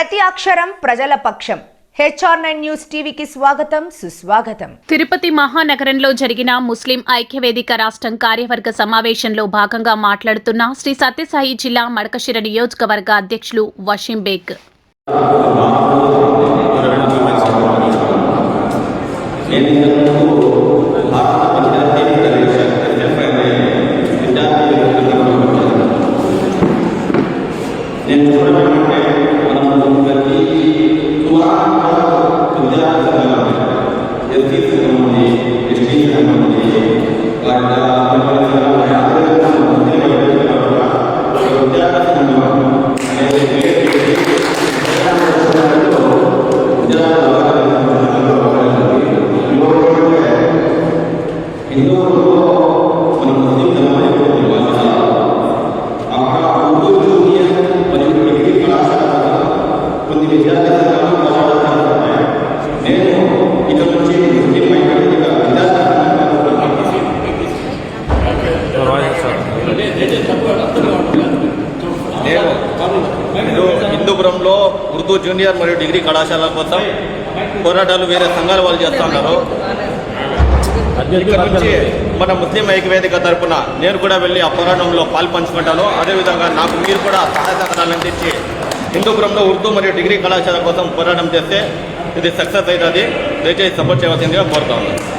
ప్రతి అక్షరం ప్రజల పక్షం. HR9 న్యూస్ టీవీకి స్వాగతం, సుస్వాగతం. తిరుపతి మహానగరంలో జరిగిన ముస్లిం ఐక్యవేదిక రాష్ట్రం కార్యవర్గ సమావేశంలో భాగంగా మాట్లాడుతున్న శ్రీ సత్యసాయి జిల్లా మడకశిర నియోజకవర్గ అధ్యక్షులు వషీం బేగ్. హిందూపురంలో ఉర్దూ జూనియర్ మరియు డిగ్రీ కళాశాల కోసం పోరాటాలు వేరే సంఘాల వాళ్ళు చేస్తూ ఉన్నారు. ఇక్కడ నుంచి మన ముస్లిం ఐక్యవేదిక తరఫున నేను కూడా వెళ్ళి ఆ పోరాటంలో పాల్పంచుకుంటాను. అదేవిధంగా నాకు మీరు కూడా సహాయ సహకారాలు అందించి హిందూపురంలో ఉర్దూ మరియు డిగ్రీ కళాశాల కోసం పోరాటం చేస్తే ఇది సక్సెస్ అవుతుంది. దయచేసి సపోర్ట్ చేయవలసిందిగా కోరుతా ఉన్నాను.